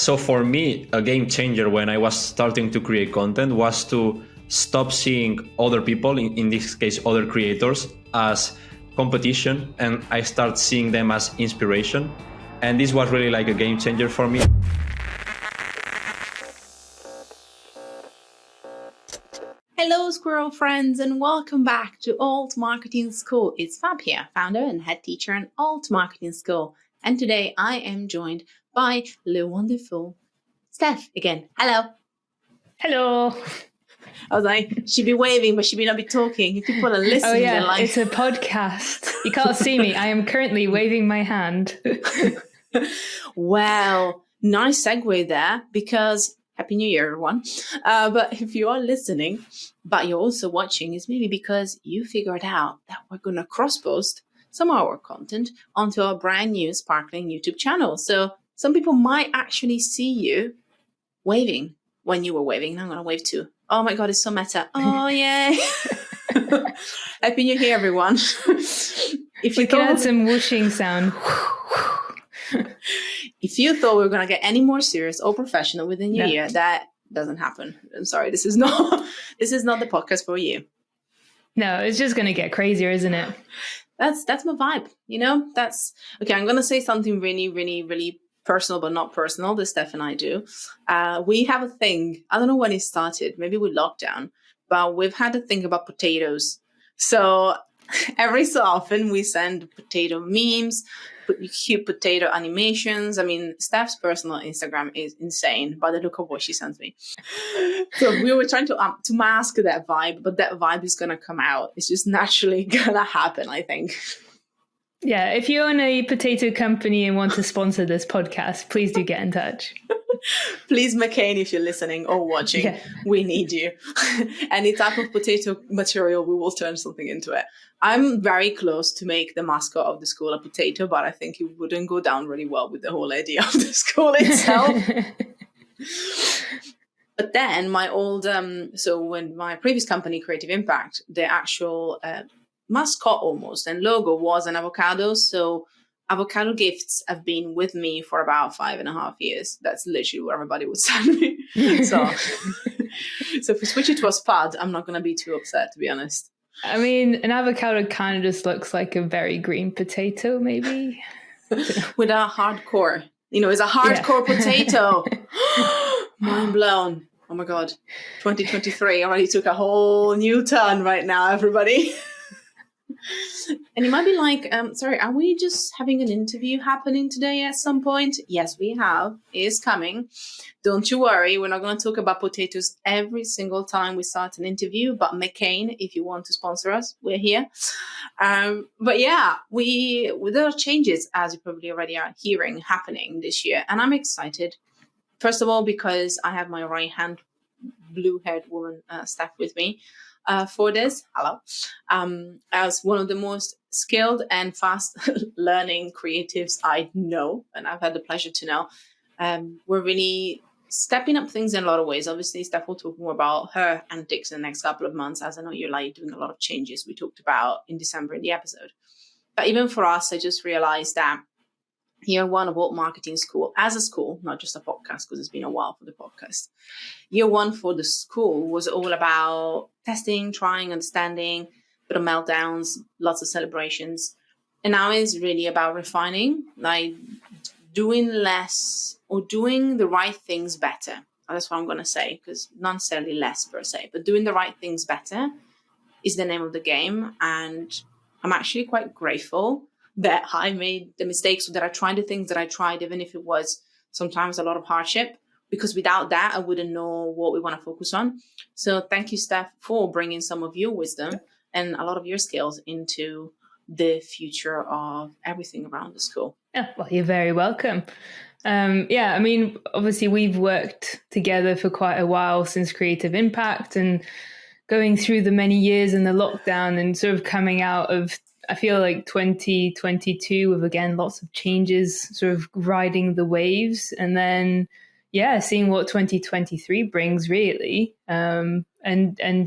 So for me, a game changer when I was starting to create content was to stop seeing other people, in this case, other creators, as competition, and I start seeing them as inspiration. And this was really like a game changer for me. Hello, squirrel friends, and welcome back to Alt Marketing School. It's Fab here, founder and head teacher in Alt Marketing School. And today I am joined by the wonderful Steph again. Hello. Hello. I was like, she'd be waving, but she'd be not be talking. If people are listening, oh yeah, they're like... it's a podcast. You can't see me. I am currently waving my hand. Well, nice segue there, because Happy New Year, everyone. But if you are listening, but you're also watching, it's maybe because you figured out that we're going to cross-post some of our content onto our brand new sparkling YouTube channel. So some people might actually see you waving when you were waving. I'm going to wave too. Oh my God, it's so meta. Oh, yay. Happy New Year, everyone. If you can add some whooshing sound. If you thought we were going to get any more serious or professional with the new year, that doesn't happen. I'm sorry. This is not the podcast for you. No, it's just going to get crazier, isn't it? That's my vibe. You know, that's okay. I'm going to say something really, really, really personal, but not personal, that Steph and I do. We have a thing. I don't know when it started, maybe with lockdown, but we've had a thing about potatoes. So every so often we send potato memes, cute potato animations. I mean, Steph's personal Instagram is insane by the look of what she sends me. So we were trying to mask that vibe, but that vibe is going to come out. It's just naturally going to happen, I think. Yeah, if you own a potato company and want to sponsor this podcast, please do get in touch. Please, McCain, if you're listening or watching, we need you. Any type of potato material, we will turn something into it. I'm very close to make the mascot of the school a potato, but I think it wouldn't go down really well with the whole idea of the school itself. But then my old, so when my previous company, Creative Impact, the actual mascot almost and logo was an avocado. So avocado gifts have been with me for about 5.5 years. That's literally what everybody would send me. So if we switch it to a spud, I'm not going to be too upset, to be honest. I mean, an avocado kind of just looks like a very green potato, maybe. With a hardcore, it's a hardcore potato. Mind blown. Oh my God. 2023 already took a whole new turn right now, everybody. And you might be like, sorry, are we just having an interview happening today at some point? Yes, we have. It is coming. Don't you worry. We're not going to talk about potatoes every single time we start an interview. But McCain, if you want to sponsor us, we're here. But yeah, there are changes, as you probably already are hearing, happening this year. And I'm excited. First of all, because I have my right-hand blue-haired woman Steph with me. For this, hello, as one of the most skilled and fast learning creatives I know, and I've had the pleasure to know, we're really stepping up things in a lot of ways. Obviously, Steph will talk more about her antics in the next couple of months, as I know you're like doing a lot of changes we talked about in December in the episode. But even for us, I just realized that year one of Alt Marketing School, as a school, not just a podcast, because it's been a while for the podcast. Year one for the school was all about testing, trying, understanding, bit of meltdowns, lots of celebrations. And now it's really about refining, like doing less or doing the right things better. That's what I'm going to say, because not necessarily less per se, but doing the right things better is the name of the game. And I'm actually quite grateful that I made the mistakes, or that I tried the things that I tried, even if it was sometimes a lot of hardship, because without that, I wouldn't know what we want to focus on. So thank you, Steph, for bringing some of your wisdom and a lot of your skills into the future of everything around the school. Yeah, well, you're very welcome. I mean, obviously we've worked together for quite a while since Creative Impact, and going through the many years in the lockdown and sort of coming out of, I feel like 2022 with, again, lots of changes, sort of riding the waves, and then, seeing what 2023 brings really, and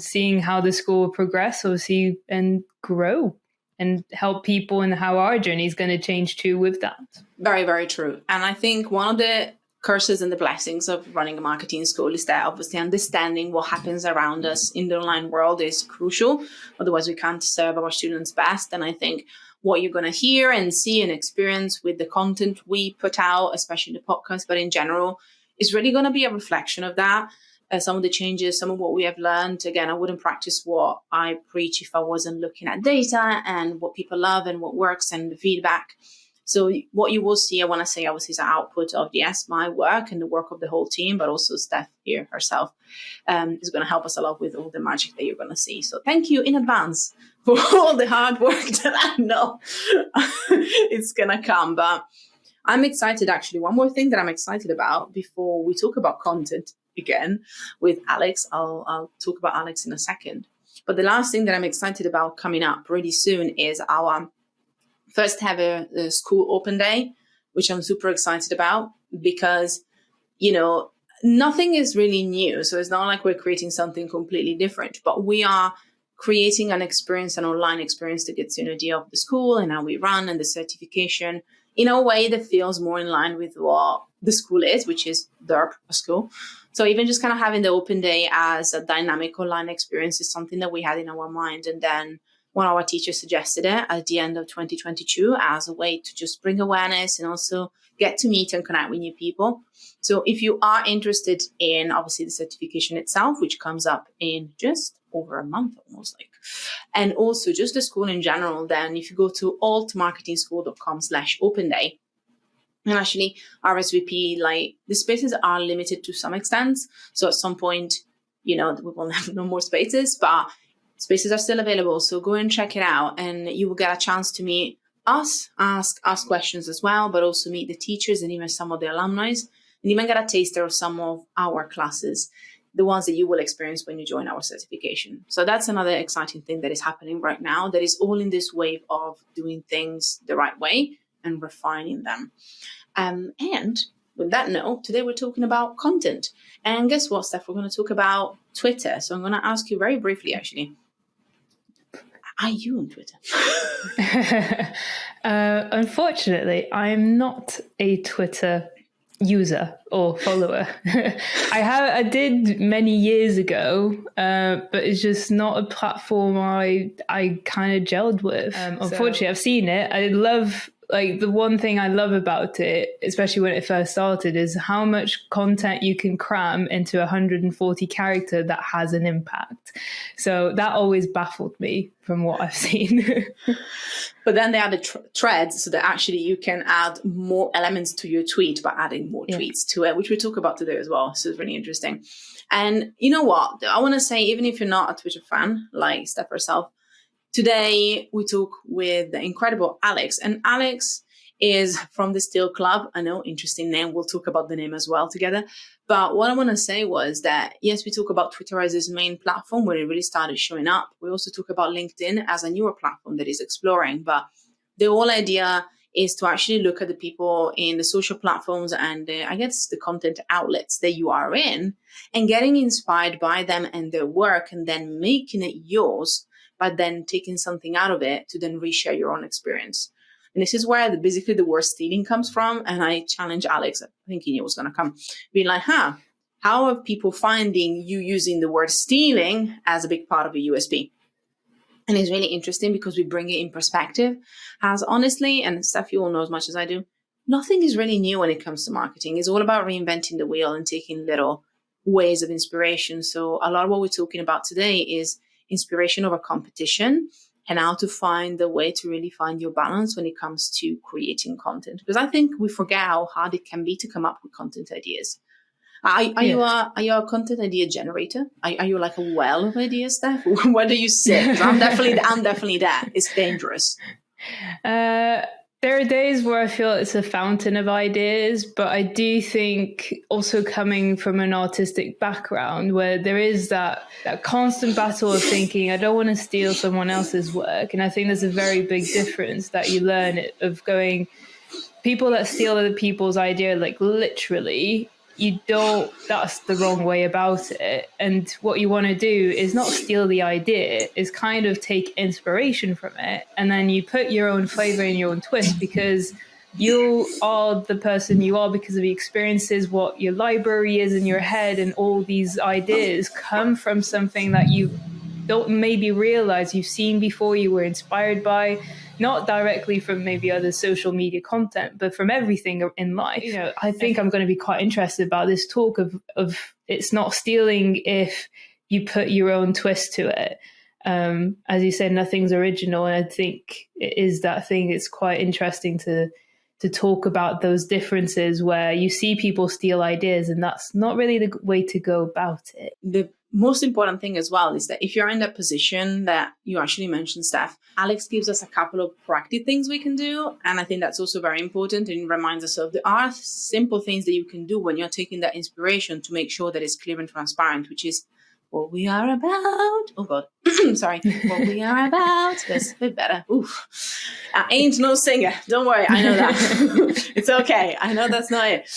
seeing how the school will progress, obviously, and grow and help people, and how our journey is going to change too with that. Very, very true. And I think one of the curses and the blessings of running a marketing school is that obviously understanding what happens around us in the online world is crucial. Otherwise, we can't serve our students best. And I think what you're going to hear and see and experience with the content we put out, especially the podcast, but in general, is really going to be a reflection of that. Some of the changes, some of what we have learned. Again, I wouldn't practice what I preach if I wasn't looking at data and what people love and what works and the feedback. So what you will see, I want to say, obviously, is an output of, yes, my work and the work of the whole team, but also Steph here herself is going to help us a lot with all the magic that you're going to see. So thank you in advance for all the hard work that I know it's going to come. But I'm excited, actually. One more thing that I'm excited about before we talk about content again with Alex. I'll talk about Alex in a second. But the last thing that I'm excited about coming up really soon is our first ever school open day, which I'm super excited about because, nothing is really new. So it's not like we're creating something completely different, but we are creating an experience, an online experience that gets you an idea of the school and how we run and the certification in a way that feels more in line with what the school is, which is a school. So even just kind of having the open day as a dynamic online experience is something that we had in our mind. And then one of our teachers suggested it at the end of 2022 as a way to just bring awareness and also get to meet and connect with new people. So if you are interested in, obviously, the certification itself, which comes up in just over a month almost, and also just the school in general, then if you go to altmarketingschool.com/open day, and actually RSVP, the spaces are limited to some extent. So at some point, we will have no more spaces, but spaces are still available. So go and check it out and you will get a chance to meet us, ask questions as well, but also meet the teachers and even some of the alumni, and even get a taster of some of our classes, the ones that you will experience when you join our certification. So that's another exciting thing that is happening right now that is all in this wave of doing things the right way and refining them. And with that note, today we're talking about content. And guess what, Steph? We're going to talk about Twitter. So I'm going to ask you very briefly, actually, are you on Twitter? Unfortunately, I'm not a Twitter user or follower. I did many years ago, but it's just not a platform I kind of gelled with. Unfortunately, I've seen it. I love, the one thing I love about it, especially when it first started, is how much content you can cram into 140 character that has an impact. So that always baffled me from what I've seen. But then they added threads so that actually you can add more elements to your tweet by adding more tweets to it, which we'll talk about today as well. So it's really interesting. And you know what? I want to say, even if you're not a Twitter fan, like Steph herself, today we talk with the incredible Alex. And Alex is from the Steel Club. I know, interesting name. We'll talk about the name as well together. But what I want to say was that, yes, we talk about Twitter as its main platform where it really started showing up. We also talk about LinkedIn as a newer platform that is exploring. But the whole idea is to actually look at the people in the social platforms and the content outlets that you are in and getting inspired by them and their work and then making it yours, but then taking something out of it to then reshare your own experience. And this is where basically the word stealing comes from. And I challenge Alex, I think he knew it was going to come, being like, how are people finding you using the word stealing as a big part of a USP? And it's really interesting because we bring it in perspective. As honestly, and Steph, you all know as much as I do, nothing is really new when it comes to marketing. It's all about reinventing the wheel and taking little ways of inspiration. So a lot of what we're talking about today is inspiration over competition and how to find the way to really find your balance when it comes to creating content. Because I think we forget how hard it can be to come up with content ideas. Are you a content idea generator? Are you like a well of ideas, Steph? Where do you sit? 'Cause I'm definitely there. It's dangerous. There are days where I feel it's a fountain of ideas, but I do think also coming from an artistic background where there is that constant battle of thinking, I don't want to steal someone else's work. And I think there's a very big difference that you learn of going, people that steal other people's idea, literally, that's the wrong way about it. And what you want to do is not steal the idea, is kind of take inspiration from it. And then you put your own flavor and your own twist, because you are the person you are because of the experiences, what your library is in your head, and all these ideas come from something that you don't maybe realize you've seen before, you were inspired by, not directly from maybe other social media content, but from everything in life. I think I'm going to be quite interested about this talk of it's not stealing if you put your own twist to it. As you said, nothing's original, and I think it is that thing. It's quite interesting to talk about those differences where you see people steal ideas, and that's not really the way to go about it. The most important thing as well is that if you're in that position that you actually mentioned, Steph, Alex gives us a couple of proactive things we can do. And I think that's also very important, and reminds us of there are simple things that you can do when you're taking that inspiration to make sure that it's clear and transparent, which is what we are about. Oh God, sorry. What we are about. That's a bit better. Oof. I ain't no singer. Don't worry. I know that. It's okay. I know that's not it.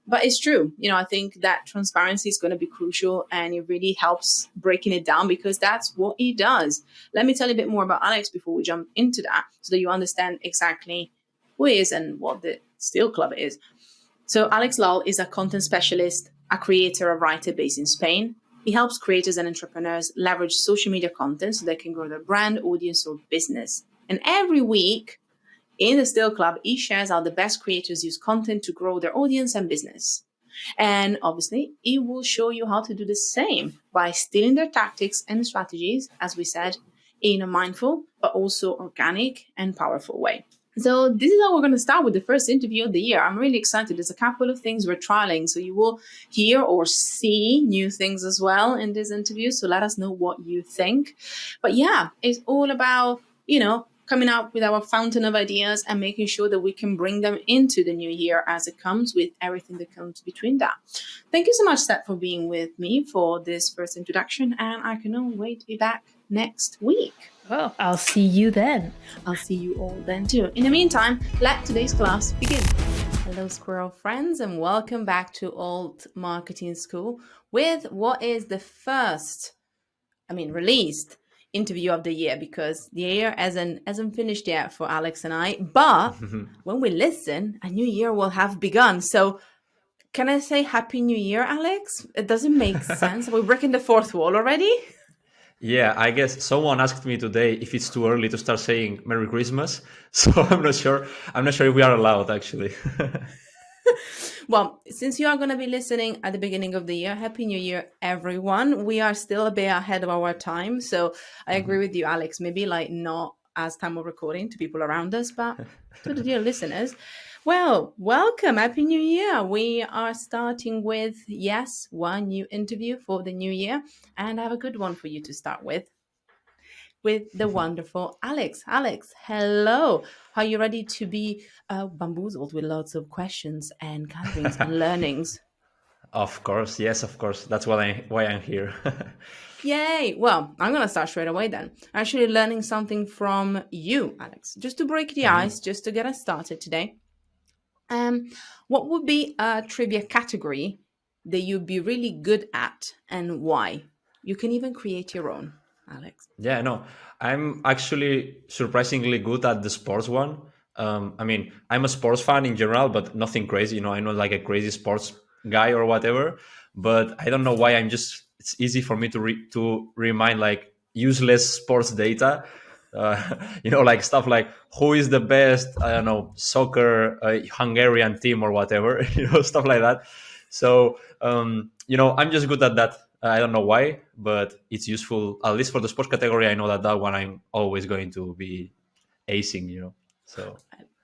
But it's true. I think that transparency is going to be crucial, and it really helps breaking it down because that's what he does. Let me tell you a bit more about Alex before we jump into that so that you understand exactly who he is and what the Steel Club is. So Alex Llull is a content specialist, a creator, a writer based in Spain. He helps creators and entrepreneurs leverage social media content so they can grow their brand, audience, or business. And every week in the Steel Club, he shares how the best creators use content to grow their audience and business. And obviously, he will show you how to do the same by stealing their tactics and strategies, as we said, in a mindful, but also organic and powerful way. So this is how we're going to start with the first interview of the year. I'm really excited. There's a couple of things we're trialing, so you will hear or see new things as well in this interview. So let us know what you think. But yeah, it's all about, coming up with our fountain of ideas and making sure that we can bring them into the new year as it comes, with everything that comes between that. Thank you so much, Seth, for being with me for this first introduction. And I cannot wait to be back next week. Well, I'll see you then. I'll see you all then too. In the meantime, let today's class begin. Hello, Squirrel friends, and welcome back to Alt Marketing School with what is the first, released interview of the year, because the year hasn't finished yet for Alex and I. But when we listen, a new year will have begun. So can I say Happy New Year, Alex? It doesn't make sense. We're breaking the fourth wall already. Yeah, I guess someone asked me today if it's too early to start saying Merry Christmas. So I'm not sure if we are allowed, actually. Well, since you are going to be listening at the beginning of the year, Happy New Year, everyone. We are still a bit ahead of our time. So I agree with you, Alex. Maybe not as time of recording to people around us, but to the dear listeners. Well, welcome. Happy New Year. We are starting with, yes, one new interview for the new year. And I have a good one for you to start with the wonderful Alex. Alex, hello. Are you ready to be bamboozled with lots of questions and gatherings and learnings? Of course. Yes, of course. That's why I'm here. Yay. Well, I'm going to start straight away then. Actually learning something from you, Alex, just to break the ice, just to get us started today. What would be a trivia category that you'd be really good at, and why? You can even create your own, Alex. Yeah, no, I'm actually surprisingly good at the sports one. I'm a sports fan in general, but nothing crazy. I'm not like a crazy sports guy or whatever. But I don't know why it's easy for me to remind like useless sports data. Like stuff like who is the best, I don't know, soccer Hungarian team or whatever, stuff like that. So, I'm just good at that. I don't know why, but it's useful, at least for the sports category. I know that one I'm always going to be acing, so.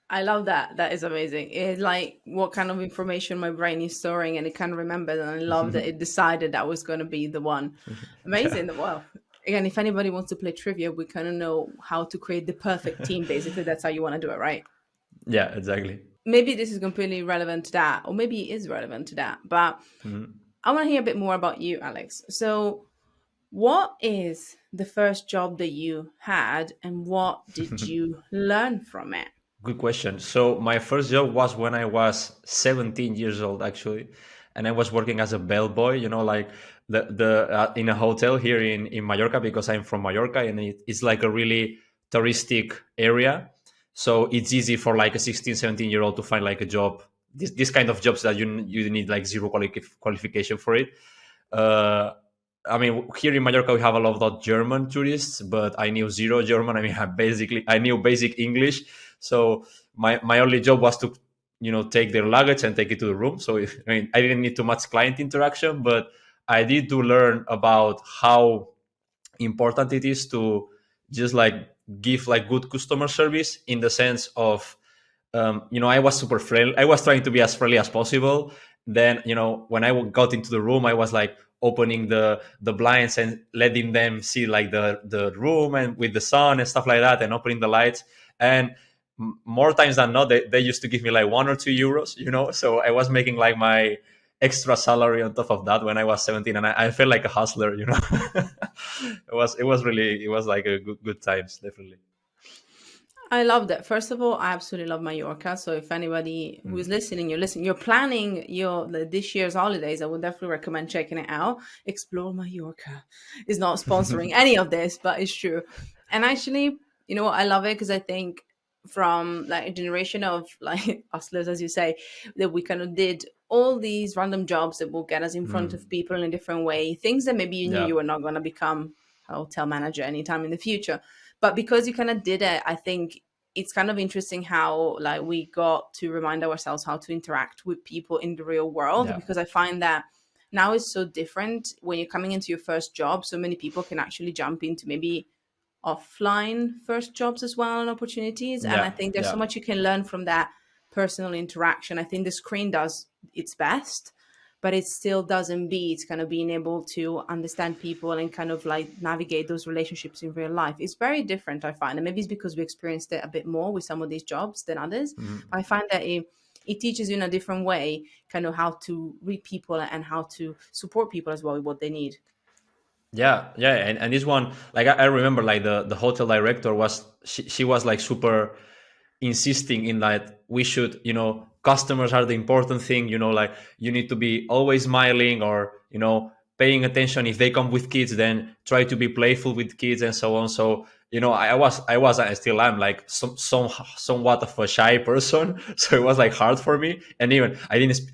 I love that. That is amazing. It's like what kind of information my brain is storing, and it can remember. And I love that it decided that was going to be the one. Amazing. Yeah. Well, again, if anybody wants to play trivia, we kind of know how to create the perfect team. Basically, that's how you want to do it, right? Yeah, exactly. Maybe this is completely relevant to that, or maybe it is relevant to that. But I want to hear a bit more about you, Alex. So what is the first job that you had, and what did you learn from it? Good question. So my first job was when I was 17 years old, actually. And I was working as a bellboy, like the in a hotel here in Mallorca, because I'm from Mallorca, and it's like a really touristic area. So it's easy for like a 16, 17-year-old to find like a job. This kind of jobs that you need like zero qualification for it. I mean, here in Mallorca we have a lot of German tourists, but I knew zero German. I mean, I knew basic English. So my only job was to take their luggage and take it to the room. So I didn't need too much client interaction, but I did to learn about how important it is to just like give like good customer service, in the sense of I was super friendly. I was trying to be as friendly as possible. Then when I got into the room, I was like opening the blinds and letting them see like the room and with the sun and stuff like that, and opening the lights. And more times than not, they used to give me like 1 or 2 euros, so I was making like my extra salary on top of that when I was 17, and I felt like a hustler. It was like a good times, definitely. I love that. First of all, I absolutely love Mallorca. So if anybody who is listening, you're planning this year's holidays, I would definitely recommend checking it out. Explore Mallorca is not sponsoring any of this, but it's true. And actually, you know what? I love it because I think from like a generation of like hustlers, as you say, that we kind of did all these random jobs that will get us in front of people in a different way, things that maybe you knew you were not going to become a hotel manager anytime in the future. But because you kind of did it, I think it's kind of interesting how like we got to remind ourselves how to interact with people in the real world. Yeah. Because I find that now it's so different when you're coming into your first job. So many people can actually jump into maybe offline first jobs as well and opportunities. And I think there's so much you can learn from that personal interaction. I think the screen does its best, but it still doesn't beat kind of being able to understand people and kind of like navigate those relationships in real life. It's very different, I find. And maybe it's because we experienced it a bit more with some of these jobs than others. I find that it teaches you in a different way, kind of how to read people and how to support people as well with what they need. Yeah. And this one, like I remember like the hotel director she was like super insisting in that we should, customers are the important thing, like you need to be always smiling, or, paying attention. If they come with kids, then try to be playful with kids and so on. So, I still am like somewhat of a shy person. So it was like hard for me. And even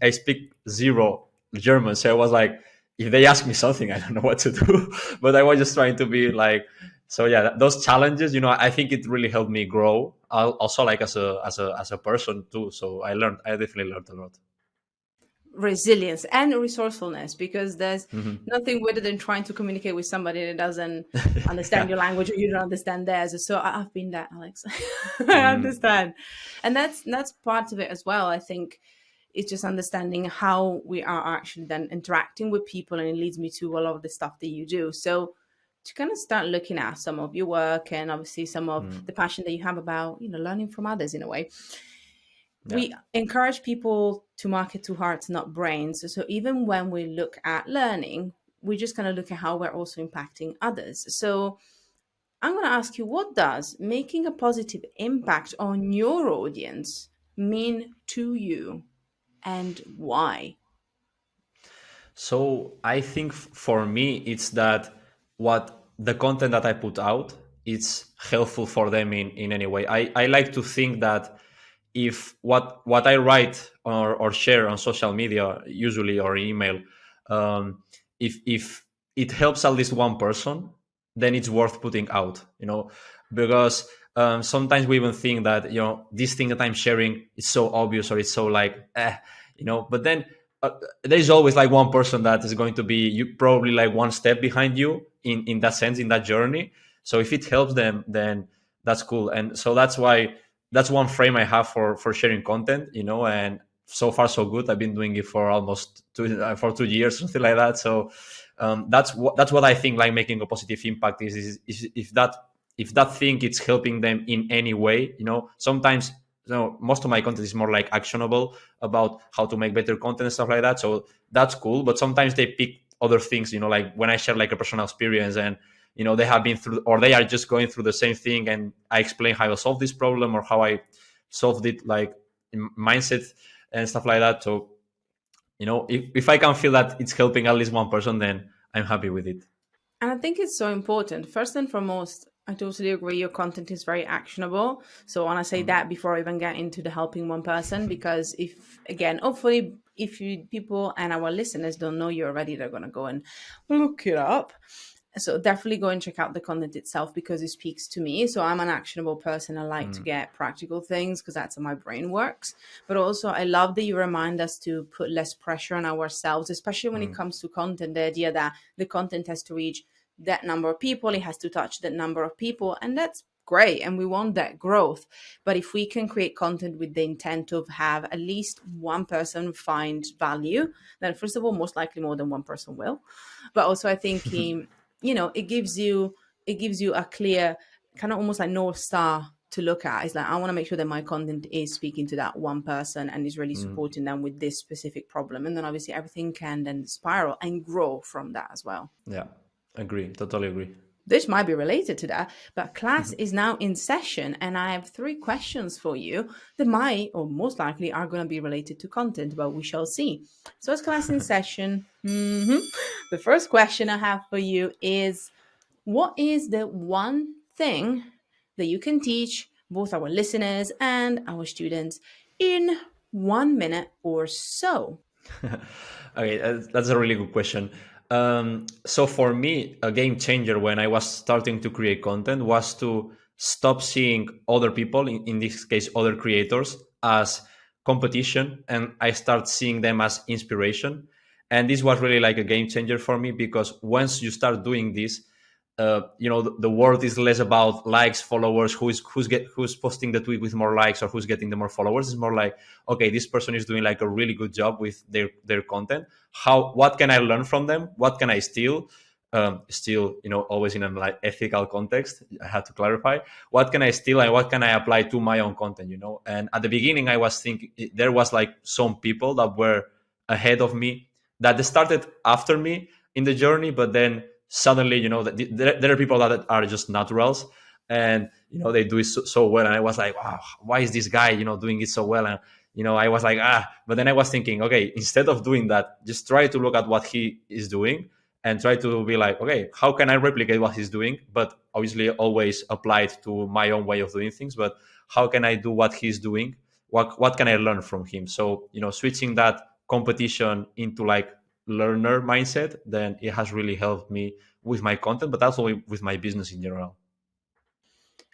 I speak zero German. So I was like, if they ask me something, I don't know what to do. But I was just trying to be like, so yeah, those challenges, I think it really helped me grow. Also, like as a person too. So I definitely learned a lot. Resilience and resourcefulness, because there's nothing better than trying to communicate with somebody that doesn't understand your language or you don't understand theirs. So I've been that, Alex. I understand. And that's part of it as well. I think it's just understanding how we are actually then interacting with people, and it leads me to a lot of the stuff that you do. So to kind of start looking at some of your work and obviously some of the passion that you have about, learning from others in a way. Yeah. We encourage people to market to hearts, not brains. So even when we look at learning, we just kind of look at how we're also impacting others. So I'm going to ask you, what does making a positive impact on your audience mean to you, and why? So I think for me, it's that what the content that I put out, it's helpful for them in any way. I like to think that if what I write or share on social media, usually, or email, if it helps at least one person, then it's worth putting out, because sometimes we even think that, this thing that I'm sharing is so obvious, or it's so like, but then there's always like one person that is going to be probably like one step behind you in that sense, in that journey. So if it helps them, then that's cool. And so that's one frame I have for sharing content, and so far so good. I've been doing it for almost 2 years, something like that. So that's what I think, like making a positive impact is if that thing it's helping them in any way. Sometimes most of my content is more like actionable about how to make better content and stuff like that. So that's cool. But sometimes they pick other things, like when I share like a personal experience and they have been through, or they are just going through the same thing, and I explain how I solved this problem or how I solved it, like in mindset and stuff like that. So, if I can feel that it's helping at least one person, then I'm happy with it. And I think it's so important. First and foremost, I totally agree. Your content is very actionable. So I want to say that before I even get into the helping one person, because if, again, hopefully, if you people and our listeners don't know you already, they're going to go and look it up. So definitely go and check out the content itself because it speaks to me. So I'm an actionable person. I like to get practical things because that's how my brain works. But also I love that you remind us to put less pressure on ourselves, especially when it comes to content, the idea that the content has to reach that number of people, it has to touch that number of people. And that's great. And we want that growth. But if we can create content with the intent of have at least one person find value, then first of all, most likely more than one person will. But also I think it gives you a clear kind of almost like North Star to look at. It's like, I want to make sure that my content is speaking to that one person and is really supporting them with this specific problem. And then obviously everything can then spiral and grow from that as well. Yeah, agree. Totally agree. This might be related to that, but class is now in session and I have 3 questions for you that might or most likely are going to be related to content, but we shall see. So it's class in session. The first question I have for you is, what is the one thing that you can teach both our listeners and our students in 1 minute or so? Okay, that's a really good question. So for me, a game changer when I was starting to create content was to stop seeing other people, in this case, other creators, as competition, and I start seeing them as inspiration. And this was really like a game changer for me because once you start doing this, the world is less about likes, followers, who's posting the tweet with more likes or who's getting the more followers. It's more like, okay, this person is doing like a really good job with their content. What can I learn from them? What can I steal? Still, always in a like ethical context. I had to clarify what can I steal and what can I apply to my own content. And at the beginning, I was thinking there was like some people that were ahead of me that started after me in the journey, but then suddenly, there are people that are just naturals and, they do it so well. And I was like, wow, why is this guy, doing it so well? And, I was like, but then I was thinking, okay, instead of doing that, just try to look at what he is doing and try to be like, okay, how can I replicate what he's doing? But obviously always applied to my own way of doing things. But how can I do what he's doing? What can I learn from him? So, switching that competition into like learner mindset, then it has really helped me with my content, but also with my business in general.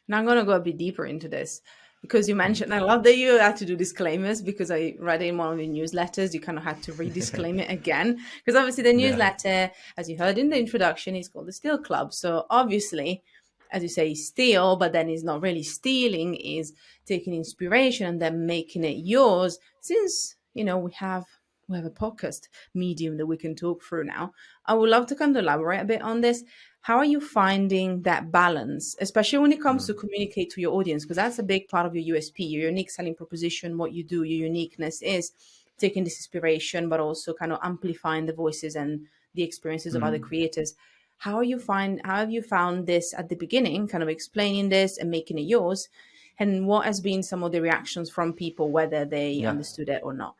Now I'm going to go a bit deeper into this because you mentioned, I love that you had to do disclaimers because I read in one of your newsletters, you kind of had to re-disclaim it again. Because obviously the newsletter, as you heard in the introduction, is called the Steal Club. So obviously, as you say, steal, but then it's not really stealing, is taking inspiration and then making it yours. Since, we have a podcast medium that we can talk through now, I would love to kind of elaborate a bit on this. How are you finding that balance, especially when it comes to communicate to your audience? Because that's a big part of your USP, your unique selling proposition, what you do, your uniqueness is taking this inspiration, but also kind of amplifying the voices and the experiences of other creators. How have you found this at the beginning, kind of explaining this and making it yours? And what has been some of the reactions from people, whether they understood it or not?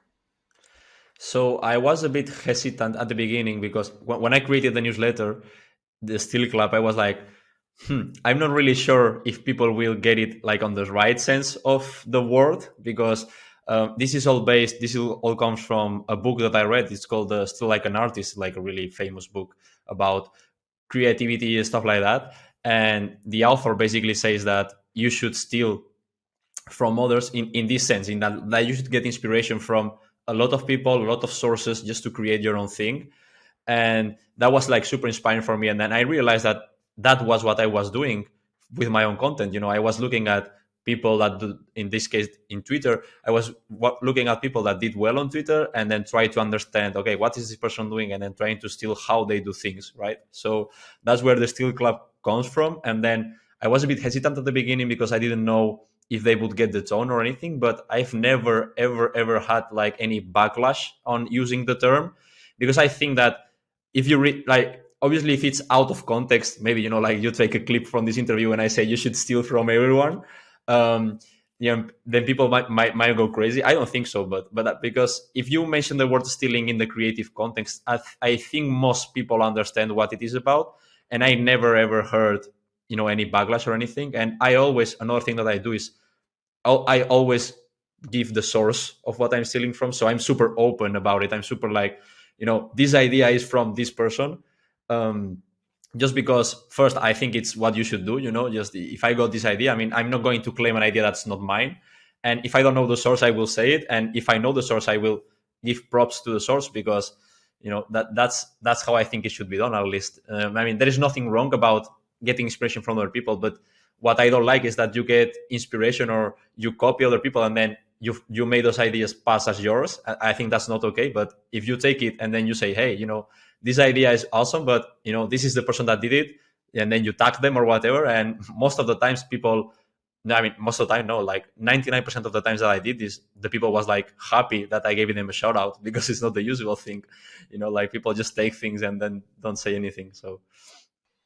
So I was a bit hesitant at the beginning because when I created the newsletter, the Steel Club, I was like, I'm not really sure if people will get it like on the right sense of the word, because this all comes from a book that I read. It's called Still Like an Artist, like a really famous book about creativity and stuff like that. And the author basically says that you should steal from others in this sense, in that you should get inspiration from a lot of people, a lot of sources, just to create your own thing. And that was like super inspiring for me. And then I realized that was what I was doing with my own content. I was looking at people that do, in this case in Twitter, I was looking at people that did well on Twitter and then try to understand, okay, what is this person doing? And then trying to steal how they do things, right? So that's where the Steal Club comes from. And then I was a bit hesitant at the beginning because I didn't know if they would get the tone or anything, but I've never, ever had like any backlash on using the term, because I think that if you read, like, obviously if it's out of context, maybe, like you take a clip from this interview and I say you should steal from everyone, then people might go crazy. I don't think so, but because if you mention the word stealing in the creative context, I think most people understand what it is about. And I never ever heard any backlash or anything. And another thing that I do is I always give the source of what I'm stealing from. So I'm super open about it. I'm super like, this idea is from this person. Just because first I think it's what you should do, just if I got this idea, I mean, I'm not going to claim an idea that's not mine. And if I don't know the source, I will say it. And if I know the source, I will give props to the source, because that's how I think it should be done, at least. I mean, there is nothing wrong about getting inspiration from other people, but what I don't like is that you get inspiration or you copy other people and then you made those ideas pass as yours. I think that's not okay. But if you take it and then you say, hey, this idea is awesome, but this is the person that did it, and then you tag them or whatever. And most of the times most of the time, no, like 99% of the times that I did this, the people was like happy that I gave them a shout out, because it's not the usual thing, like people just take things and then don't say anything. So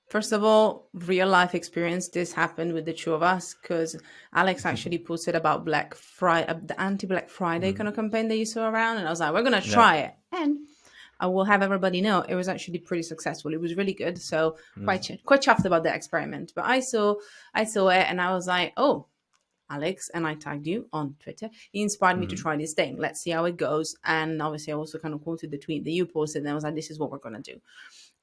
first of all, real life experience. This happened with the two of us, because Alex actually posted about Black Friday, the anti-Black Friday kind of campaign that you saw around, and I was like, we're gonna try it, and I will have everybody know it was actually pretty successful. It was really good, so quite chuffed about the experiment. But I saw it, and I was like, oh, Alex, and I tagged you on Twitter. He inspired me to try this thing. Let's see how it goes. And obviously, I also kind of quoted the tweet that you posted, and I was like, this is what we're gonna do.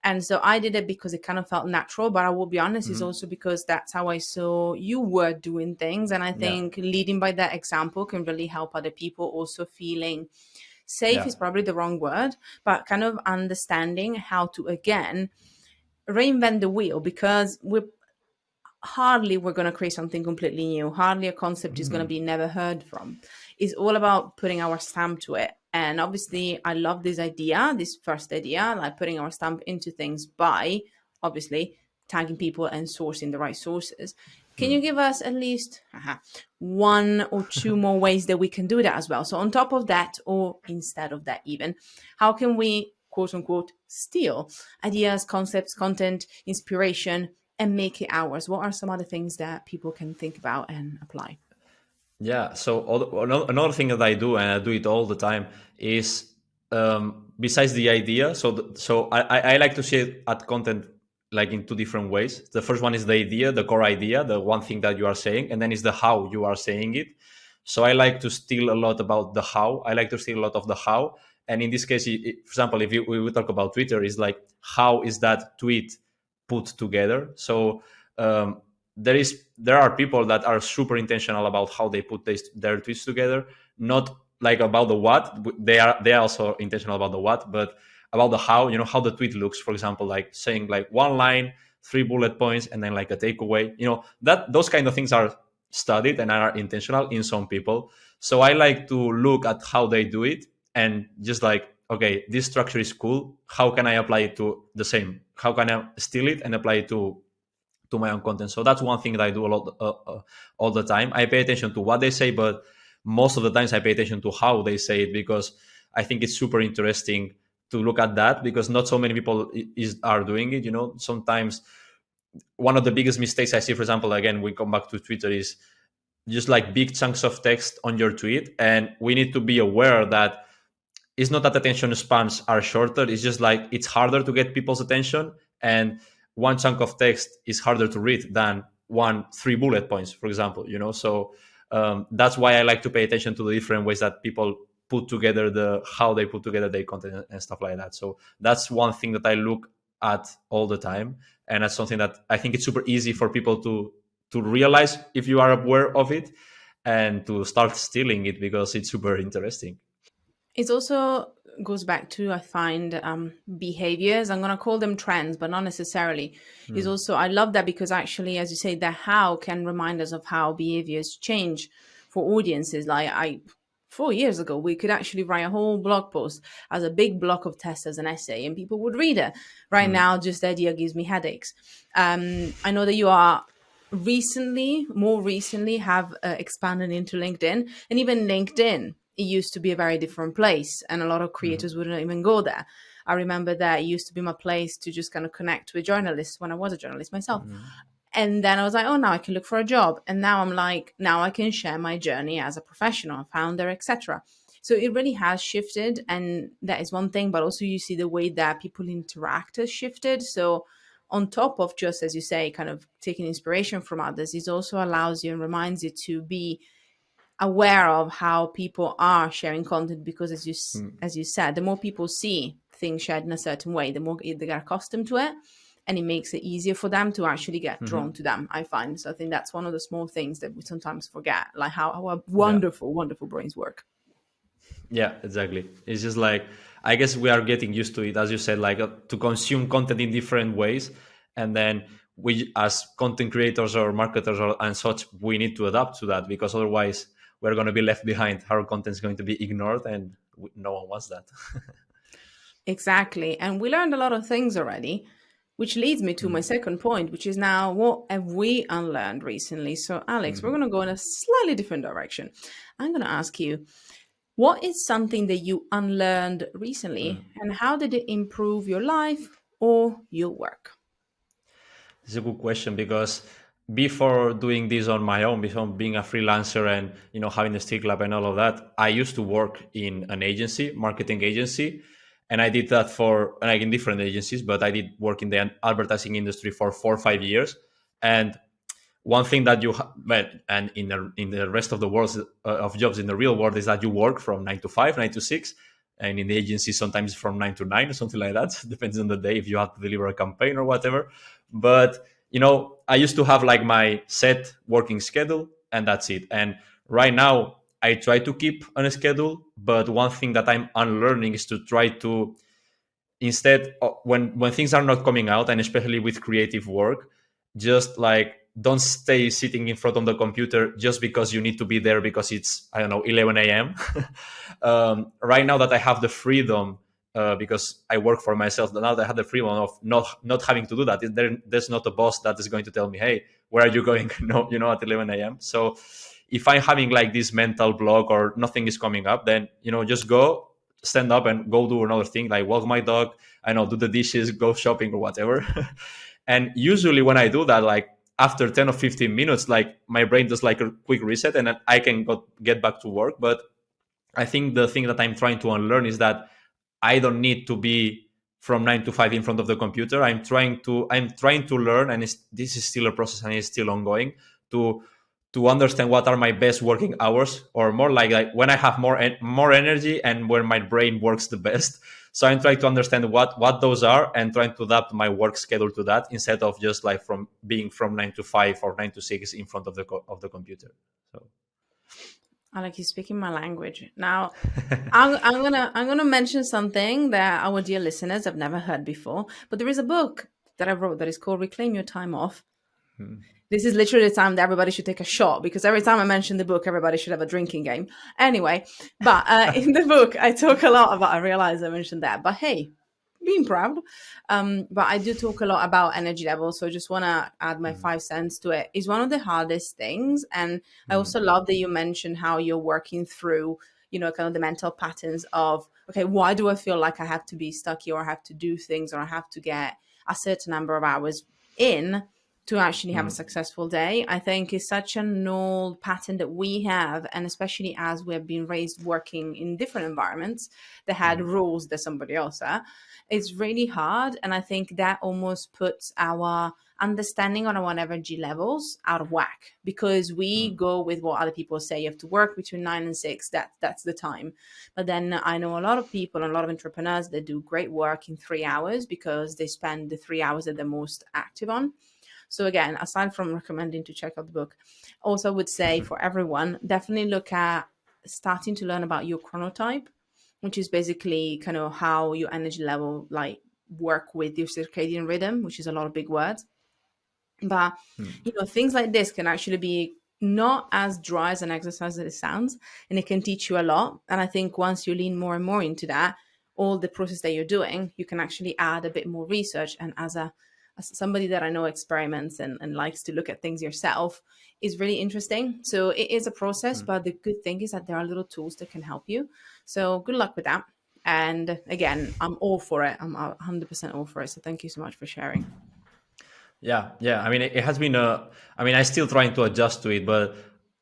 And so I did it because it kind of felt natural, but I will be honest, it's also because that's how I saw you were doing things. And I think leading by that example can really help other people also feeling safe is probably the wrong word, but kind of understanding how to, again, reinvent the wheel, because we're going to create something completely new. Hardly a concept is going to be never heard from. It's all about putting our stamp to it. And obviously, I love this idea, this first idea, like putting our stamp into things by obviously tagging people and sourcing the right sources. Can you give us at least one or two more ways that we can do that as well? So on top of that, or instead of that even, how can we, quote unquote, steal ideas, concepts, content, inspiration, and make it ours? What are some other things that people can think about and apply? Yeah. So another thing that I do, and I do it all the time, is besides the idea. So I like to see it at content like in two different ways. The first one is the idea, the core idea, the one thing that you are saying, and then is the how you are saying it. So I like to steal a lot about the how. I like to steal a lot of the how. And in this case, for example, if we talk about Twitter, is like, how is that tweet put together? So there are people that are super intentional about how they put their tweets together, not like about the what. They are also intentional about the what, but about the how, how the tweet looks, for example, like saying like one line, 3 bullet points, and then like a takeaway, that those kind of things are studied and are intentional in some people. So I like to look at how they do it and just like, okay, this structure is cool. How can I apply it to the same? How can I steal it and apply it to my own content? So that's one thing that I do a lot all the time. I pay attention to what they say, but most of the times I pay attention to how they say it, because I think it's super interesting to look at that, because not so many people are doing it. Sometimes one of the biggest mistakes I see, for example, again, we come back to Twitter, is just like big chunks of text on your tweet. And we need to be aware that it's not that attention spans are shorter. It's just like it's harder to get people's attention. And one chunk of text is harder to read than 3 bullet points, for example, So that's why I like to pay attention to the different ways that people put together how they put together their content and stuff like that. So that's one thing that I look at all the time. And that's something that I think it's super easy for people to realize if you are aware of it, and to start stealing it, because it's super interesting. It also goes back to, I find, behaviors. I'm going to call them trends, but not necessarily. Is also, I love that, because actually, as you say, the how can remind us of how behaviors change for audiences. Like 4 years ago, we could actually write a whole blog post as a big block of text as an essay, and people would read it. Right now, just the idea gives me headaches. I know that you are more recently have expanded into LinkedIn, and even LinkedIn, it used to be a very different place, and a lot of creators wouldn't even go there. I remember that it used to be my place to just kind of connect with journalists when I was a journalist myself. And then I was like, oh, now I can look for a job. And now I'm like, now I can share my journey as a professional, founder, etc. So it really has shifted. And that is one thing. But also you see the way that people interact has shifted. So on top of just, as you say, kind of taking inspiration from others, it also allows you and reminds you to be aware of how people are sharing content, because as you said, the more people see things shared in a certain way, the more they get accustomed to it, and it makes it easier for them to actually get drawn to them, I find. So I think that's one of the small things that we sometimes forget, like how our wonderful brains work. Yeah, exactly. It's just like, I guess we are getting used to it, as you said, like to consume content in different ways. And then we, as content creators or marketers and such, we need to adapt to that, because otherwise we're going to be left behind. Our content is going to be ignored, and no one wants that. Exactly. And we learned a lot of things already, which leads me to my second point, which is now, what have we unlearned recently? So, Alex, we're going to go in a slightly different direction. I'm going to ask you, what is something that you unlearned recently, and how did it improve your life or your work? It's a good question, because before doing this on my own, before being a freelancer and having the Stick Lab and all of that, I used to work in an agency, marketing agency, and I did that for like in different agencies, but I did work in the advertising industry for 4 or 5 years. And one thing that and in the rest of the world of jobs in the real world, is that you work from 9 to 5, 9 to 6, and in the agency sometimes from 9 to 9 or something like that. Depends on the day, if you have to deliver a campaign or whatever. But I used to have like my set working schedule, and that's it. And right now I try to keep on a schedule, but one thing that I'm unlearning is to try to, instead, when things are not coming out, and especially with creative work, just like, don't stay sitting in front of the computer just because you need to be there because it's, I don't know, 11 a.m. Right now that I have the freedom, because I work for myself, now that I have the freedom of not having to do that, there's not a boss that is going to tell me, hey, where are you going? No, at 11 a.m. So if I'm having like this mental block or nothing is coming up, then, just go, stand up and go do another thing, like walk my dog, do the dishes, go shopping or whatever. And usually when I do that, like after 10 or 15 minutes, like my brain does like a quick reset, and then I can get back to work. But I think the thing that I'm trying to unlearn is that I don't need to be from 9 to 5 in front of the computer. I'm trying to learn, and this is still a process and it's still ongoing, to understand what are my best working hours, or more like when I have more energy and when my brain works the best. So I'm trying to understand what those are, and trying to adapt my work schedule to that, instead of just like from 9 to 5 or 9 to 6 in front of the computer. So I like you speaking my language. Now, I'm gonna mention something that our dear listeners have never heard before. But there is a book that I wrote that is called "Reclaim Your Time Off." This is literally the time that everybody should take a shot, because every time I mention the book, everybody should have a drinking game. Anyway, but in the book, I talk a lot about, I realize I mentioned that, but hey, being proud. But I do talk a lot about energy levels. So I just want to add my 5 cents to it. It's one of the hardest things. And I also love that you mentioned how you're working through, kind of the mental patterns of, okay, why do I feel like I have to be stuck here, or I have to do things, or I have to get a certain number of hours in to actually have a successful day? I think is such an old pattern that we have, and especially as we have been raised working in different environments that had rules that somebody else had. It's really hard, and I think that almost puts our understanding on our energy levels out of whack, because we go with what other people say. You have to work between 9 and 6. That's the time. But then I know a lot of people, a lot of entrepreneurs that do great work in 3 hours, because they spend the 3 hours that they're most active on. So again, aside from recommending to check out the book, also would say for everyone, definitely look at starting to learn about your chronotype, which is basically kind of how your energy level like work with your circadian rhythm, which is a lot of big words. But things like this can actually be not as dry as an exercise as it sounds, and it can teach you a lot. And I think once you lean more and more into that, all the process that you're doing, you can actually add a bit more research. And as somebody that I know experiments and likes to look at things yourself, is really interesting. So it is a process, but the good thing is that there are little tools that can help you. So good luck with that. And again, I'm all for it. I'm 100% all for it. So thank you so much for sharing. Yeah. I mean, it has been I'm still trying to adjust to it, but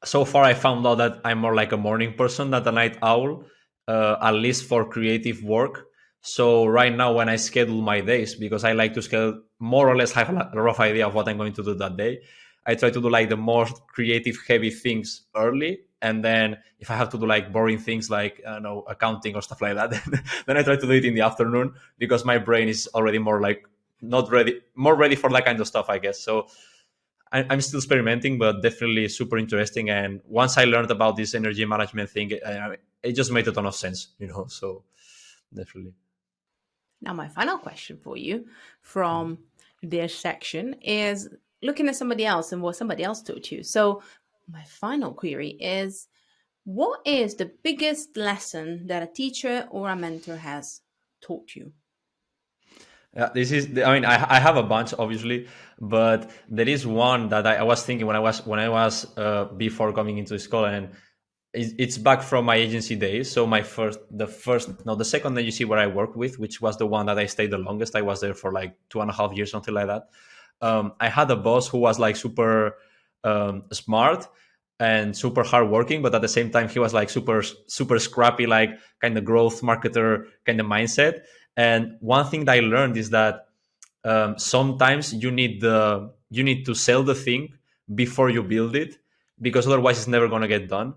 so far I found out that I'm more like a morning person than a night owl, at least for creative work. So right now when I schedule my days, because I like to schedule more or less have a rough idea of what I'm going to do that day, I try to do like the more creative heavy things early. And then if I have to do like boring things like, I don't know, accounting or stuff like that, then I try to do it in the afternoon, because my brain is already more like not ready, more ready for that kind of stuff, I guess. So I'm still experimenting, but definitely super interesting. And once I learned about this energy management thing, it just made a ton of sense, so definitely. Now, my final question for you from this section is looking at somebody else and what somebody else taught you. So, my final query is, what is the biggest lesson that a teacher or a mentor has taught you? Yeah, this is. I mean, I have a bunch, obviously, but there is one that I was thinking when I was before coming into school, and it's back from my agency days. So the second agency where I worked with, which was the one that I stayed the longest. I was there for like 2.5 years, something like that. I had a boss who was like super smart and super hardworking, but at the same time he was like super scrappy, like kind of growth marketer kind of mindset. And one thing that I learned is that sometimes you need to sell the thing before you build it, because otherwise it's never going to get done.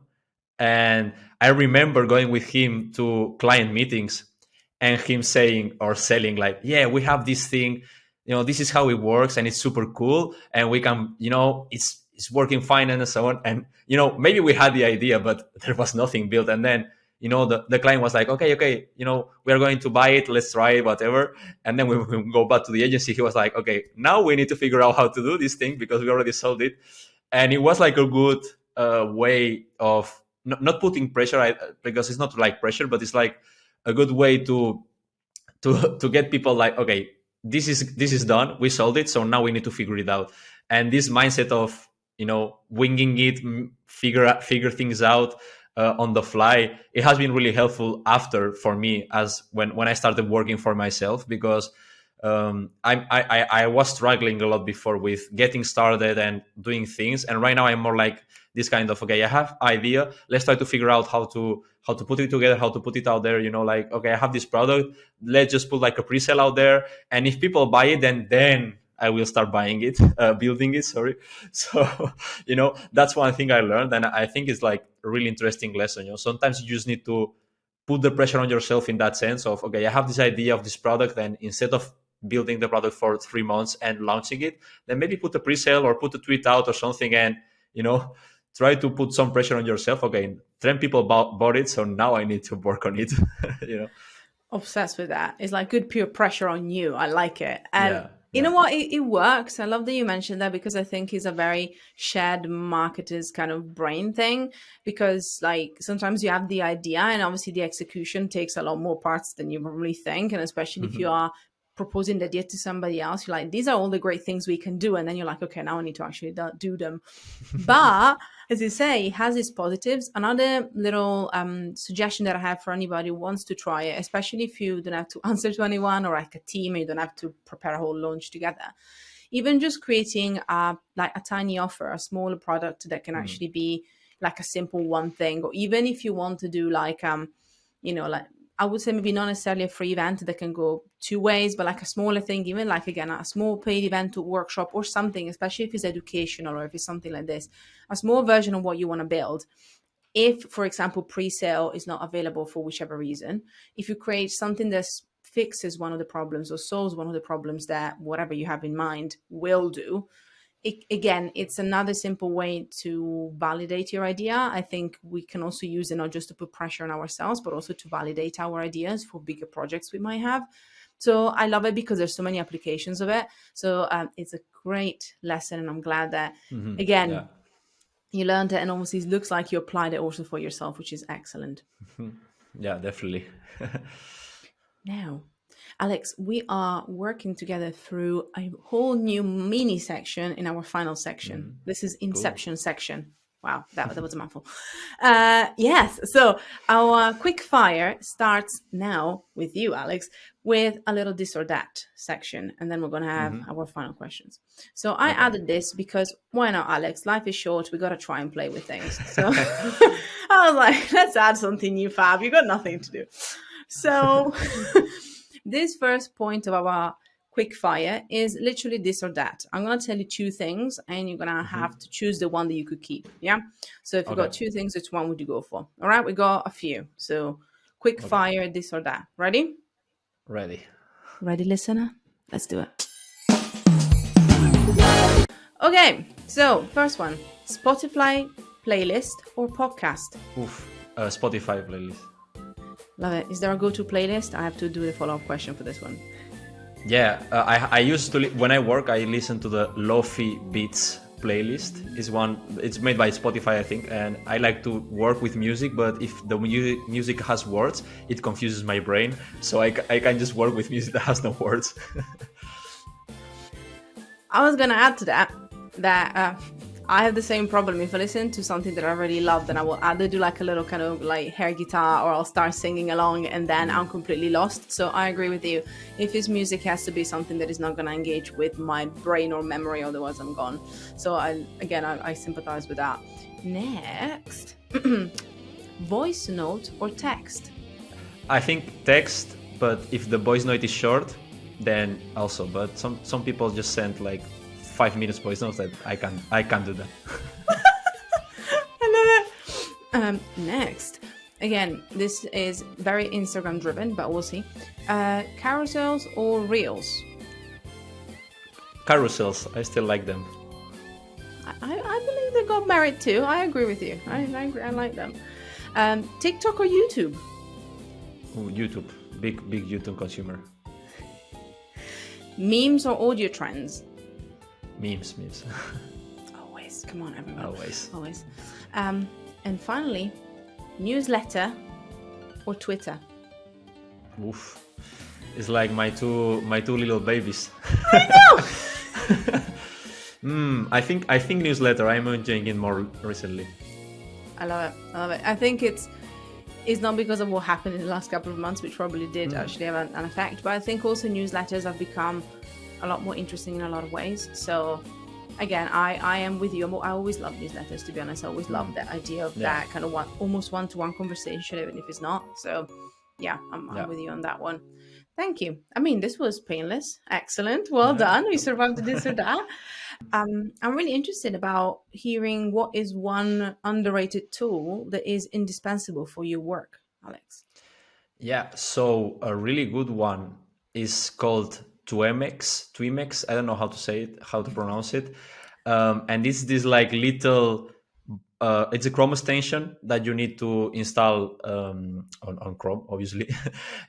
And I remember going with him to client meetings and him saying or selling like, yeah, we have this thing, this is how it works and it's super cool and we can, it's working fine and so on. And, maybe we had the idea, but there was nothing built. And then, the client was like, okay, we are going to buy it. Let's try it, whatever. And then when we go back to the agency, he was like, okay, now we need to figure out how to do this thing because we already sold it. And it was like a good way of not putting pressure, because it's not like pressure, but it's like a good way to get people like, okay, this is done, we sold it, so now we need to figure it out. And this mindset of winging it, figure things out on the fly, it has been really helpful after for me as when I started working for myself, because I was struggling a lot before with getting started and doing things, and right now I'm more like this kind of, okay, I have idea, let's try to figure out how to put it together, how to put it out there, like, okay, I have this product, let's just put like a pre-sale out there, and if people buy it, then I will start buying it, building it, sorry. So, that's one thing I learned, and I think it's like a really interesting lesson. Sometimes you just need to put the pressure on yourself in that sense of, okay, I have this idea of this product, and instead of building the product for 3 months and launching it, then maybe put a pre-sale or put a tweet out or something, and try to put some pressure on yourself. Okay, 10 people bought it, so now I need to work on it. Obsessed with that. It's like good peer pressure on you. I like it. And yeah. You know what? It works. I love that you mentioned that, because I think it's a very shared marketer's kind of brain thing, because like sometimes you have the idea and obviously the execution takes a lot more parts than you probably think. And especially if you are proposing the idea to somebody else, you're like, these are all the great things we can do. And then you're like, okay, now I need to actually do them. But as you say, it has its positives. Another little suggestion that I have for anybody who wants to try it, especially if you don't have to answer to anyone or like a team, and you don't have to prepare a whole launch together. Even just creating like a tiny offer, a smaller product that can actually be like a simple one thing, or even if you want to do like, like I would say maybe not necessarily a free event that can go 2 ways, but like a smaller thing, even like, again, a small paid event or workshop or something, especially if it's educational or if it's something like this, a small version of what you want to build. If, for example, pre-sale is not available for whichever reason, if you create something that fixes one of the problems or solves one of the problems that whatever you have in mind will do, again, it's another simple way to validate your idea. I think we can also use it not just to put pressure on ourselves, but also to validate our ideas for bigger projects we might have. So I love it because there's so many applications of it. So it's a great lesson, and I'm glad that, again, you learned it, and obviously it looks like you applied it also for yourself, which is excellent. Yeah, definitely. Now, Alex, we are working together through a whole new mini section in our final section. This is Inception section. Wow, that was a mouthful. Yes, so our Quickfire starts now with you, Alex, with a little this or that section, and then we're going to have our final questions. So I added this because why not, Alex? Life is short. We got to try and play with things. So I was like, let's add something new, Fab. You got nothing to do. So This first point of our quickfire is literally this or that. I'm going to tell you two things, and you're going to have to choose the one that you could keep. Yeah. So if you've got two things, which one would you go for? All right. We got a few. So quickfire, this or that. Ready? Ready. Ready, listener? Let's do it. Okay. So first one, Spotify playlist or podcast? Spotify playlist. Love it. Is there a go-to playlist? I have to do the follow-up question for this one. Yeah, I used to when I work, I listen to the Lofi Beats playlist. It's made by Spotify, I think, and I like to work with music. But if the music has words, it confuses my brain. So I can just work with music that has no words. I was gonna add to that I have the same problem. If I listen to something that I really love, then I will either do like a little kind of like air guitar, or I'll start singing along, and then I'm completely lost. So I agree with you. If his music has to be something that is not going to engage with my brain or memory, otherwise I'm gone. So I sympathize with that. Next, voice note or text? I think text, but if the voice note is short, then also. But some people just send like 5 minutes voice notes that I can't do that. I love it. Next, again, this is very Instagram driven, but we'll see. Carousels or reels? Carousels, I still like them. I believe they got merit too. I agree with you. I agree. I like them. TikTok or YouTube? YouTube, big YouTube consumer. Memes or audio trends? Memes. Always. Come on, everyone. Always. And finally, newsletter or Twitter? Oof. It's like my two little babies. I know! I think newsletter. I'm enjoying it more recently. I love it. I think it's not because of what happened in the last couple of months, which probably did actually have an effect, but I think also newsletters have become a lot more interesting in a lot of ways. So again, I am with you. I always love newsletters, to be honest. I always love the idea of that kind of almost one-to-one conversation, even if it's not. So yeah, I'm with you on that one. Thank you. I mean, this was painless. Excellent. Well done. We survived this or that. I'm really interested about hearing what is one underrated tool that is indispensable for your work, Alex. Yeah, so a really good one is called Twimex. I don't know how to pronounce it. And it's this like little, it's a Chrome extension that you need to install on Chrome, obviously.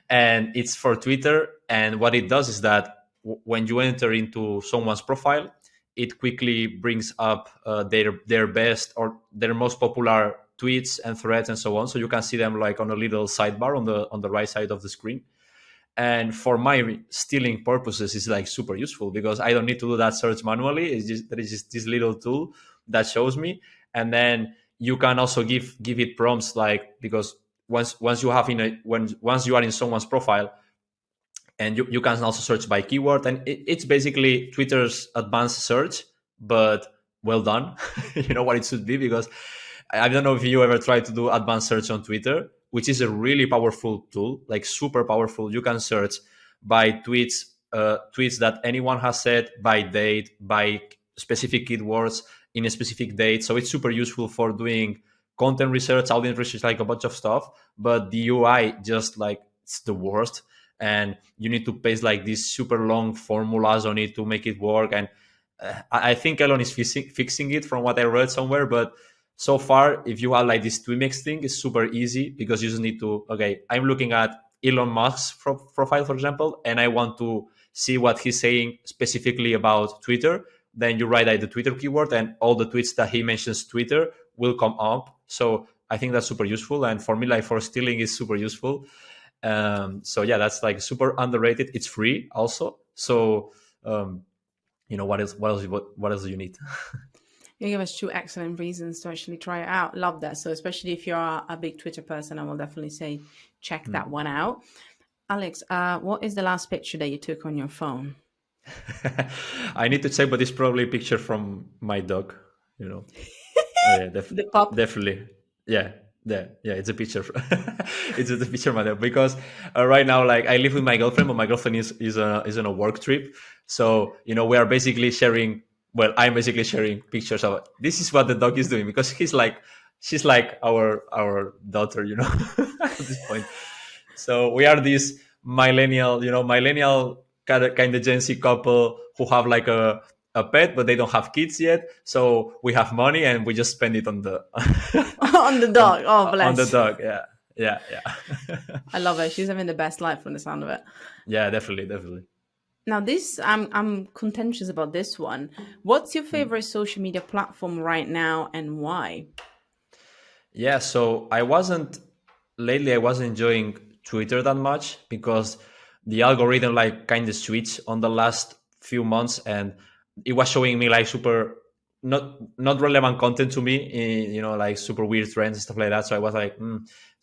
And it's for Twitter. And what it does is that when you enter into someone's profile, it quickly brings up their best or their most popular tweets and threads and so on. So you can see them like on a little sidebar on the right side of the screen. And for my stealing purposes, it's like super useful because I don't need to do that search manually. There is just this little tool that shows me. And then you can also give it prompts, like, because once you are in someone's profile, and you can also search by keyword, and it's basically Twitter's advanced search, but well done. You know what it should be, because I don't know if you ever tried to do advanced search on Twitter, which is a really powerful tool, like super powerful. You can search by tweets that anyone has said, by date, by specific keywords in a specific date. So it's super useful for doing content research, audience research, like a bunch of stuff. But the UI just like, it's the worst. And you need to paste like these super long formulas on it to make it work. And I think Elon is fixing it from what I read somewhere. But so far, if you have like this Twimex thing, it's super easy because you just need to, okay, I'm looking at Elon Musk's profile, for example, and I want to see what he's saying specifically about Twitter. Then you write like the Twitter keyword, and all the tweets that he mentions Twitter will come up. So I think that's super useful. And for me, like for stealing is super useful. So yeah, that's like super underrated. It's free also. So, what else do you need? You give us two excellent reasons to actually try it out. Love that. So especially if you're a big Twitter person, I will definitely say check that one out. Alex, what is the last picture that you took on your phone? I need to check, but it's probably a picture from my dog, Oh, yeah, The pup? definitely. Yeah. Yeah, it's a picture. It's a picture matter because right now, like I live with my girlfriend, but my girlfriend is on a work trip. So we are basically sharing. Well, I'm basically sharing pictures of this is what the dog is doing because she's like our daughter, at this point. So we are this millennial kind of Gen Z couple who have like a pet, but they don't have kids yet. So we have money and we just spend it on the On the dog. Oh, bless. on the dog. Yeah. I love her. She's having the best life from the sound of it. Yeah, definitely. Now, this I'm contentious about this one. What's your favorite social media platform right now, and why? Yeah, so I wasn't enjoying Twitter that much because the algorithm like kind of switched on the last few months, and it was showing me like super not relevant content to me, like super weird trends and stuff like that. So I was like,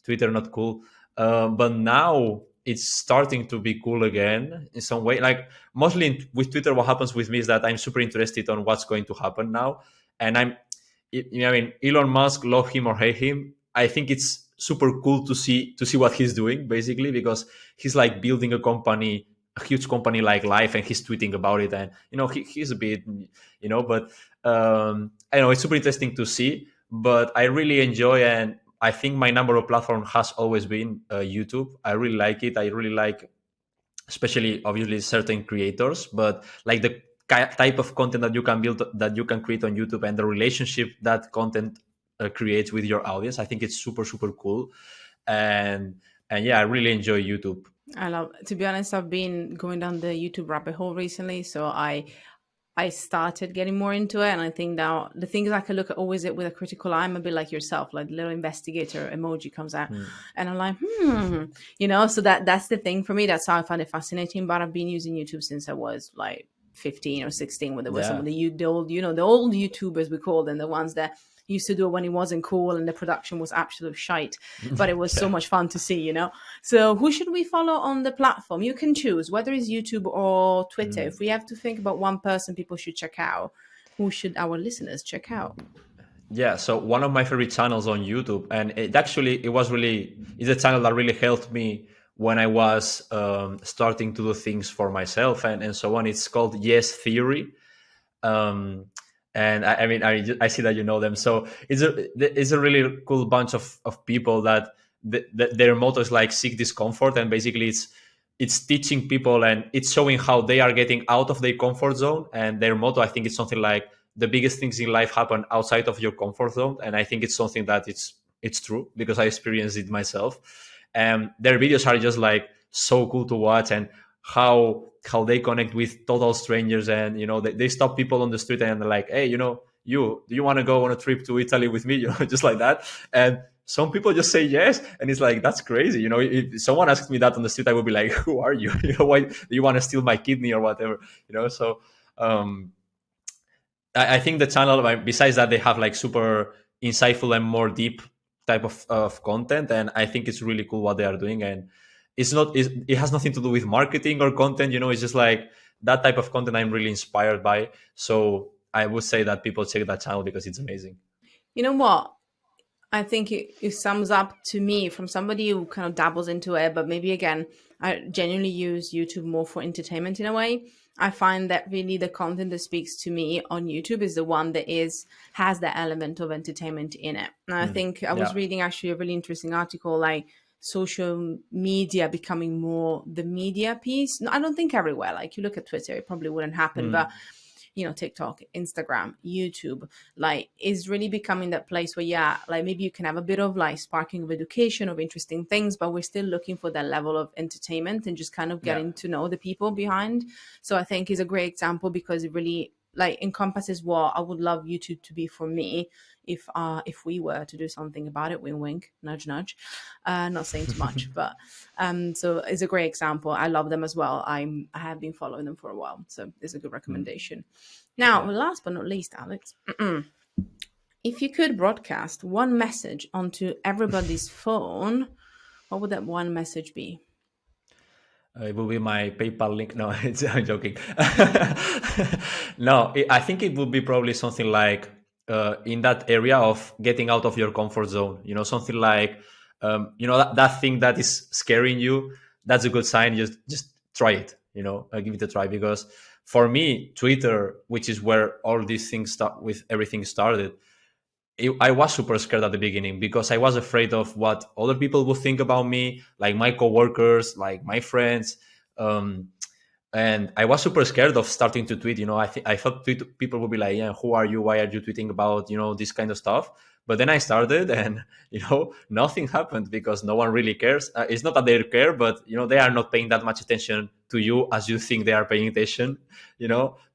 Twitter not cool. But now it's starting to be cool again in some way. Like mostly with Twitter, what happens with me is that I'm super interested on what's going to happen now, and I mean, Elon Musk, love him or hate him, I think it's super cool to see what he's doing basically because he's like building a huge company like Life, and he's tweeting about it, and he's a bit, but I know it's super interesting to see. But I really enjoy, and I think my number of platform has always been YouTube. I really like it. I really like, especially obviously certain creators, but like the type of content that you can build, that you can create on YouTube, and the relationship that content creates with your audience. I think it's super cool, and yeah, I really enjoy YouTube. To be honest, I've been going down the YouTube rabbit hole recently, so I started getting more into it, and I think now the thing is I can look at always it with a critical eye. I'm a bit like yourself, like the little investigator emoji comes out, and I'm like, So that's the thing for me. That's how I find it fascinating. But I've been using YouTube since I was like 15 or 16, when there was some of the old YouTubers, we call them, the ones that used to do it when it wasn't cool and the production was absolute shite, but it was so much fun to see, So who should we follow on the platform? You can choose whether it's YouTube or Twitter. If we have to think about one person people should check out, who should our listeners check out? Yeah, so one of my favorite channels on YouTube, and it's a channel that really helped me when I was starting to do things for myself and so on. It's called Yes Theory. And I see that you know them. So it's a really cool bunch of people that their motto is like seek discomfort, and basically it's teaching people and it's showing how they are getting out of their comfort zone. And their motto, I think, is something like the biggest things in life happen outside of your comfort zone. And I think it's something that it's true because I experienced it myself. And their videos are just like so cool to watch, and how they connect with total strangers, and they stop people on the street and they're like, hey, do you want to go on a trip to Italy with me, just like that. And some people just say yes, and it's like, that's crazy. If someone asked me that on the street, I would be like, who are you? Why do you want to steal my kidney or whatever? So I think the channel, besides that, they have like super insightful and more deep type of content, and I think it's really cool what they are doing. And it has nothing to do with marketing or content, it's just like that type of content I'm really inspired by. So I would say that people check that channel because it's amazing. You know what? I think it sums up to me from somebody who kind of dabbles into it, but maybe again, I genuinely use YouTube more for entertainment in a way. I find that really the content that speaks to me on YouTube is the one that has that element of entertainment in it. And I think I was reading actually a really interesting article, like social media becoming more the media piece. No, I don't think everywhere. Like you look at Twitter, it probably wouldn't happen, but TikTok, Instagram, YouTube, like is really becoming that place where, like maybe you can have a bit of like sparking of education, of interesting things, but we're still looking for that level of entertainment and just kind of getting to know the people behind. So I think is a great example because it really like encompasses what I would love YouTube to be for me if we were to do something about it. Wink, wink, nudge, nudge. Not saying too much, but so it's a great example. I love them as well. I have been following them for a while, so it's a good recommendation. Now, last but not least, Alex, if you could broadcast one message onto everybody's phone, what would that one message be? It will be my PayPal link. No, I'm joking. No, I think it would be probably something like in that area of getting out of your comfort zone. Something like, that thing that is scaring you. That's a good sign. Just try it. Give it a try, because for me, Twitter, which is where all these things start with, everything started. I was super scared at the beginning because I was afraid of what other people would think about me, like my coworkers, like my friends. And I was super scared of starting to tweet. I thought people would be like, "Yeah, who are you? Why are you tweeting about this kind of stuff?" But then I started, and nothing happened because no one really cares. It's not that they care, but they are not paying that much attention to you as you think they are paying attention.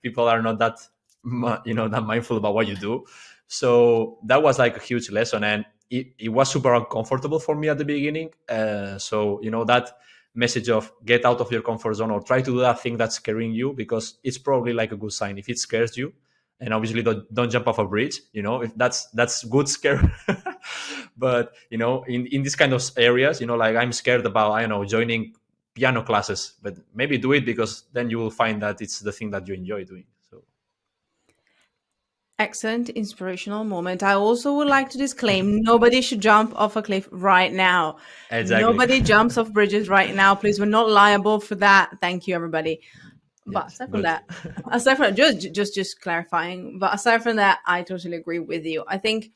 People are not that that mindful about what you do. So that was like a huge lesson, and it was super uncomfortable for me at the beginning. So that message of get out of your comfort zone, or try to do that thing that's scaring you, because it's probably like a good sign if it scares you. And obviously don't jump off a bridge, if that's good scare. But in these kind of areas, like I'm scared about, I don't know, joining piano classes, but maybe do it, because then you will find that it's the thing that you enjoy doing. So Excellent inspirational moment. I also would like to disclaim nobody should jump off a cliff right now. exactly. Nobody jumps off bridges right now. Please, we're not liable for that. Thank you, everybody. But Yes, aside from good. that, just clarifying. But aside from that, I totally agree with you. I think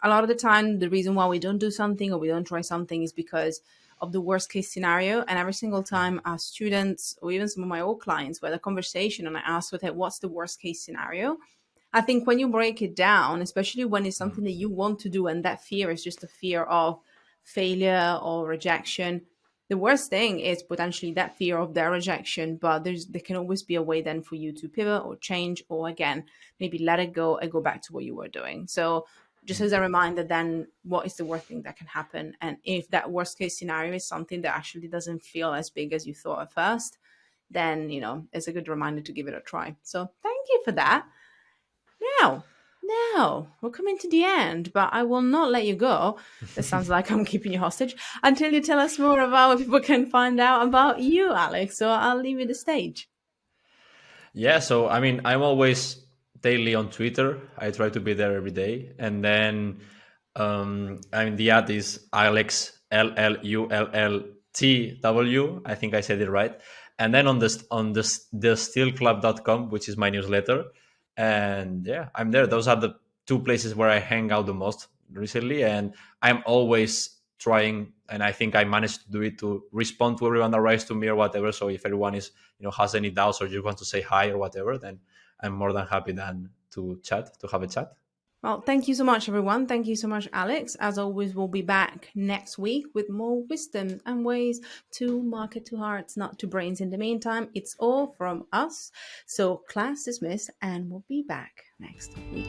a lot of the time the reason why we don't do something or we don't try something is because of the worst case scenario. And every single time our students or even some of my old clients where the conversation and I ask with it, what's the worst case scenario? I think when you break it down, especially when it's something that you want to do and that fear is just a fear of failure or rejection, the worst thing is potentially that fear of their rejection. But there can always be a way then for you to pivot or change, or again, maybe let it go and go back to what you were doing. So just as a reminder, then what is the worst thing that can happen? And if that worst case scenario is something that actually doesn't feel as big as you thought at first, then, it's a good reminder to give it a try. So thank you for that. Now, we're coming to the end, but I will not let you go. That sounds like I'm keeping you hostage until you tell us more about what people can find out about you, Alex. So I'll leave you the stage. Yeah, so I mean, I'm always daily on Twitter. I try to be there every day, and then the ad is Alex LLULLTW. I think I said it right. And then on the steelclub.com, which is my newsletter, and yeah, I'm there. Those are the two places where I hang out the most recently, and I'm always trying, and I think I managed to do it, to respond to everyone that writes to me or whatever. So if everyone is has any doubts or you want to say hi or whatever, then I'm more than happy than to have a chat. Well, thank you so much, everyone. Thank you so much, Alex. As always, we'll be back next week with more wisdom and ways to market to hearts, not to brains. In the meantime, it's all from us. So class dismissed, and we'll be back next week.